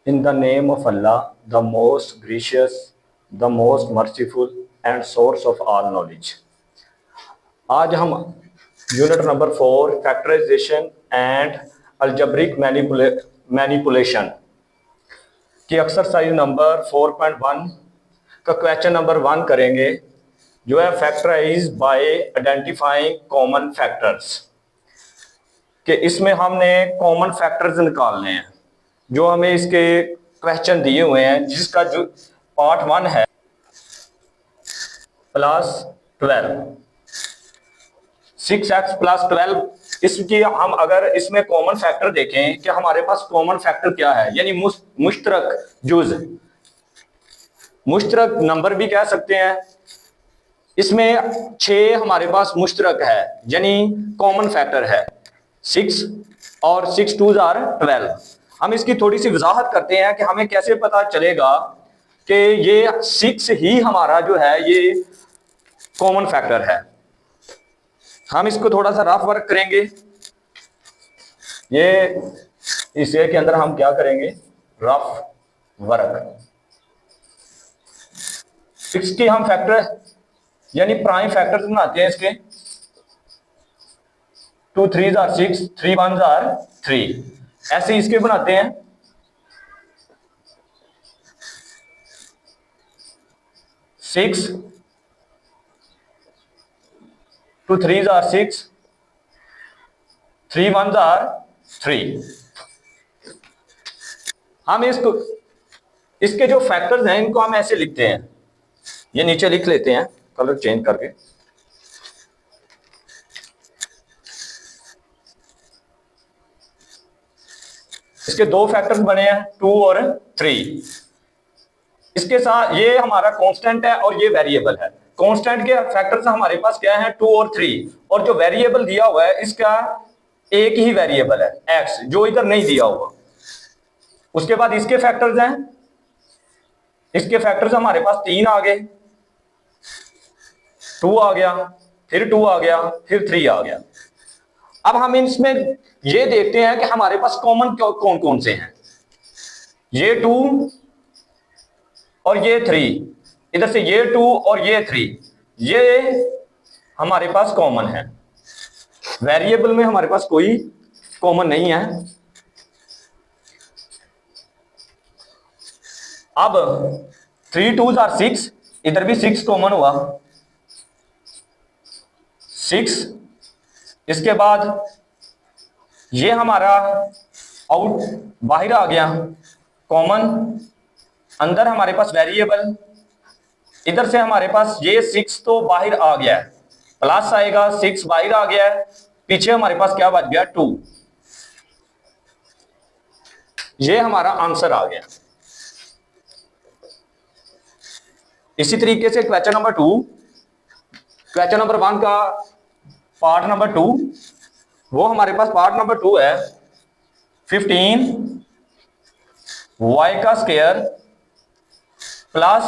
In the name of Allah, the most gracious, the most merciful and source of all knowledge. आज हम unit number 4 factorisation and algebraic manipulation की exercise number 4.1 का question number 1 करेंगे, जो है factorise by identifying common factors. कि इसमें हमने कॉमन फैक्टर्स निकालने हैं जो हमें इसके क्वेश्चन दिए हुए हैं, जिसका जो पार्ट 1 है +12 6x + 12। इसकी हम अगर इसमें कॉमन फैक्टर देखें कि हमारे पास कॉमन फैक्टर क्या है, यानी मुश्तरक जुज, मुश्तरक नंबर भी कह सकते हैं। इसमें 6 हमारे पास मुश्तरक है, यानी कॉमन फैक्टर है 6 और 6 2 आर 12। हम इसकी थोड़ी सी वजाहत करते हैं कि हमें कैसे पता चलेगा कि ये 6 ही हमारा जो है ये कॉमन फैक्टर है। हम इसको थोड़ा सा रफ वर्क करेंगे। ये इस के अंदर हम क्या करेंगे, रफ वर्क। 6 की हम फैक्टर यानी प्राइम फैक्टर्स बनाते हैं इसके। 2 3 आर 6, 3 1 आर 3, ऐसे इसके बनाते हैं। 6 2 3 आर 6, 3 1 आर 3। हम इसको इसके जो फैक्टर्स हैं इनको हम ऐसे लिखते हैं, ये नीचे लिख लेते हैं कलर चेंज करके। इसके 2 फैक्टर्स बने हैं 2 और 3। इसके साथ ये हमारा कांस्टेंट है और ये वेरिएबल है। कांस्टेंट के फैक्टर्स हमारे पास क्या है 2 और 3, और जो वेरिएबल दिया हुआ है इसका एक ही वेरिएबल है x, जो इधर नहीं दिया हुआ। उसके बाद इसके फैक्टर्स हैं, इसके फैक्टर्स हमारे पास 3 आ गए, 2 आ गया, फिर 2 आ गया, फिर 3 आ गया। अब हम इसमें ये देखते हैं कि हमारे पास कॉमन कौन कौन से हैं। ये 2 और ये 3, इधर से ये 2 और ये 3, ये हमारे पास कॉमन है। वेरिएबल में हमारे पास कोई कॉमन नहीं है। अब 3 2 आर 6, इधर भी 6 कॉमन हुआ 6। इसके बाद ये हमारा आउट बाहर आ गया कॉमन, अंदर हमारे पास वेरिएबल, इधर से हमारे पास ये 6 तो बाहर आ गया है, प्लस आएगा 6 बाहर आ गया है, पीछे हमारे पास क्या बच गया 2। ये हमारा आंसर आ गया। इसी तरीके से क्वेश्चन नंबर 2, क्वेश्चन नंबर 1 का पार्ट नंबर 2, वो हमारे पास पार्ट नंबर 2 है 15 y का स्क्वायर प्लस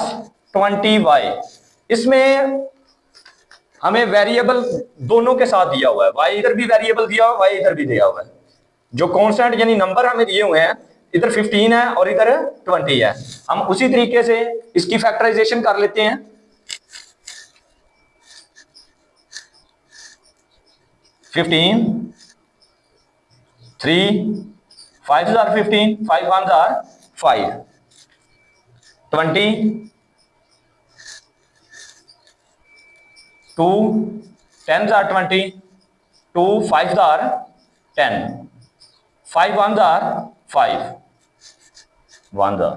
20 y। इसमें हमें वेरिएबल दोनों के साथ दिया हुआ है, y इधर भी वेरिएबल दिया हुआ है, y इधर भी दिया हुआ है। जो कांस्टेंट यानी नंबर हमें दिए हुए हैं, इधर 15 है और इधर 20 है। हम उसी तरीके से इसकी फैक्टराइजेशन कर लेते हैं। 15 3 5 are 15, 5 1 are 5, 20 2 10 are 20, 2 5 are 10, 5 1 are 5 1 are.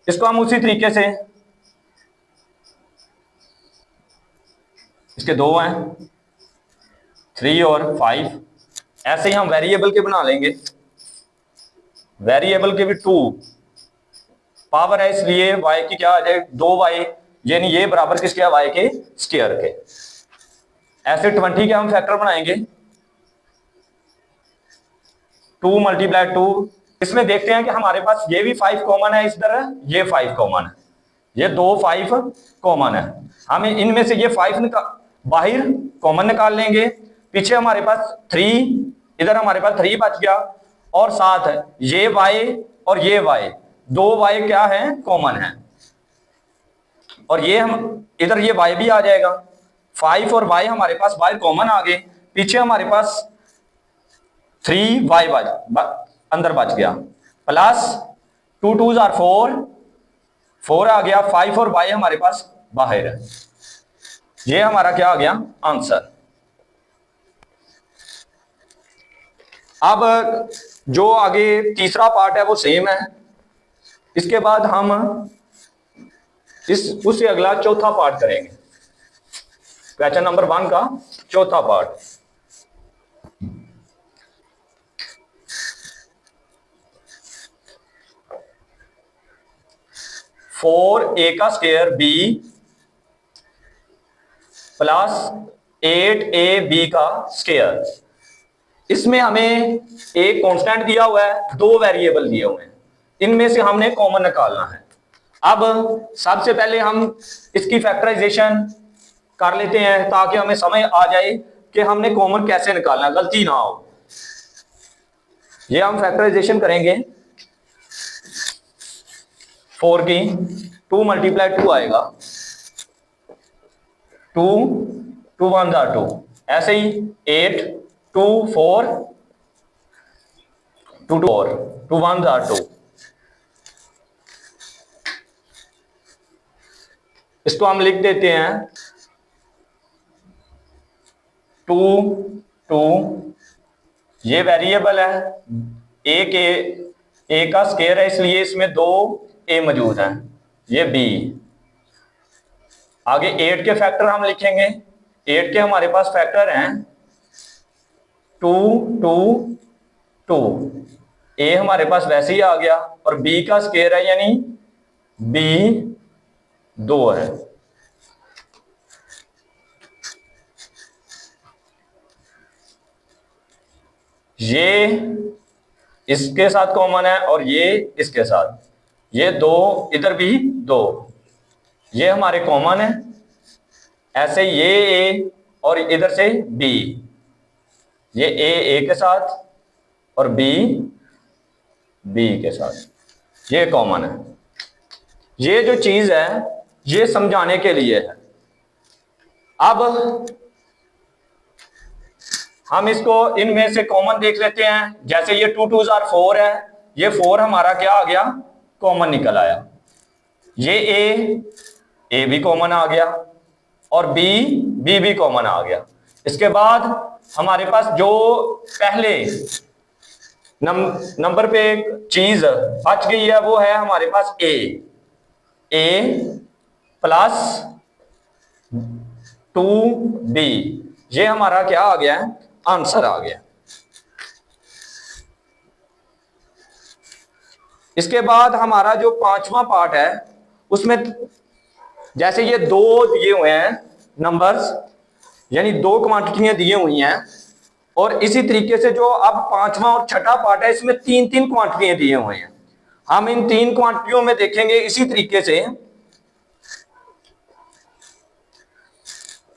इसको हम उसी तरीके से, इसके 2 हैं 3 और 5, ऐसे ही हम वेरिएबल के बना लेंगे। वेरिएबल के भी 2 पावर है, इसलिए y की क्या आ जाए 2y, यानी ये बराबर किसके y के स्क्वायर के। ऐसे 20 के हम फैक्टर बनाएंगे 2 × 2। इसमें देखते हैं कि हमारे पास ये भी 5 कॉमन है, इस तरह ये 5 कॉमन है, ये 2 5 कॉमन है। हम इनमें से ये 5 बाहर कॉमन निकाल लेंगे। पीछे हमारे पास 3 इधर हमारे पास 3 बच गया, और साथ ये y और ये y, 2 y क्या है, कॉमन है, और ये हम इधर ये y भी आ जाएगा। 5 और y हमारे पास y कॉमन आ गए, पीछे हमारे पास 3y अंदर बच गया, प्लस 2 2 आर 4, 4 आ गया, 5 और y हमारे पास बाहर है। ये हमारा क्या आ गया, आंसर। अब जो आगे तीसरा पार्ट है वो सेम है, इसके बाद हम उससे अगला चौथा पार्ट करेंगे, क्वेश्चन नंबर 1 का चौथा पार्ट। फोर ए का स्क्वायर बी प्लस 8ab का स्क्वायर, इसमें हमें एक कांस्टेंट दिया हुआ है, 2 वेरिएबल दिए हुए हैं, इनमें से हमने कॉमन निकालना है। अब सबसे पहले हम इसकी फैक्टराइजेशन कर लेते हैं ताकि हमें समझ आ जाए कि हमने कॉमन कैसे निकालना, गलती ना हो। ये हम फैक्टराइजेशन करेंगे 4 की, 2 × 2 आएगा, 2 2 1 2, ऐसे ही 8 2 4 2 4 2 1 2, इसको हम लिख देते हैं 2 2, ये वेरिएबल है, ए का स्क्वायर है इसलिए इसमें 2 ए मौजूद है, ये बी। आगे 8 के फैक्टर हम लिखेंगे, 8 के हमारे पास फैक्टर हैं 2 2 2, ए हमारे पास वैसे ही आ गया, और बी का स्क्वायर है यानी बी 2 है। ये इसके साथ कॉमन है और ये इसके साथ, ये 2 इधर भी 2, ये हमारे कॉमन है, ऐसे ये ए और इधर से बी, ये ए के साथ और बी बी के साथ, ये कॉमन है। ये जो चीज है ये समझाने के लिए है। अब हम इसको इनमें से कॉमन देख लेते हैं, जैसे ये 2 2 आर 4 है, ये 4 हमारा क्या आ गया, कॉमन निकल आया, ये ए भी कॉमन आ गया और बी भी कॉमन आ गया। इसके बाद हमारे पास जो पहले नंबर पे एक चीज बच गई है वो है हमारे पास ए प्लस 2b, ये हमारा क्या आ गया है, आंसर आ गया। इसके बाद हमारा जो पांचवा पार्ट है उसमें जैसे ये 2 दिए हुए हैं नंबर्स, यानी 2 क्वांटिटियां दी हुई हैं, और इसी तरीके से जो अब पांचवा और छठा पार्ट है इसमें 3 क्वांटिटियां दिए हुए हैं। हम इन 3 क्वांटिटियों में देखेंगे इसी तरीके से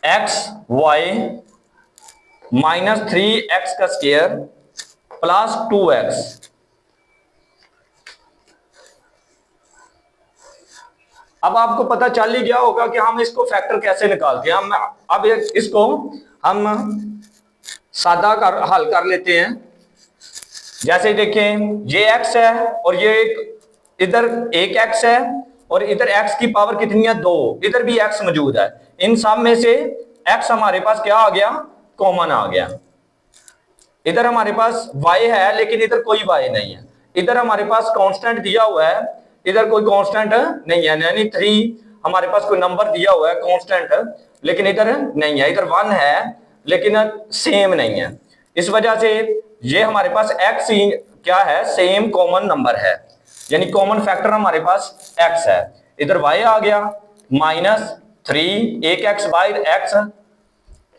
x y -3x का स्क्वायर प्लस 2x, अब आपको पता चल ही गया होगा कि हम इसको फैक्टर कैसे निकालते हैं। हम अब इसको हम सादा हल कर लेते हैं। जैसे देखें ये x है और ये इधर एक x है और इधर x की पावर कितनी है, 2, इधर भी x मौजूद है, इन सब में से x हमारे पास क्या आ गया, कॉमन आ गया। इधर हमारे पास y है लेकिन इधर कोई y नहीं है, इधर हमारे पास कांस्टेंट दिया हुआ है, इधर कोई कांस्टेंट नहीं है, यानी 3 हमारे पास कोई नंबर दिया हुआ है कांस्टेंट, लेकिन इधर नहीं है, इधर 1 है लेकिन सेम नहीं है। इस वजह से ये हमारे पास x ही क्या है, सेम कॉमन नंबर है, यानी कॉमन फैक्टर हमारे पास x है। इधर y आ गया -3 एक x बाय x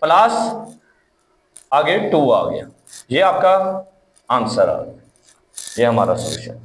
प्लस आगे 2 आ गया, ये आपका आंसर आ गया, ये हमारा सॉल्यूशन।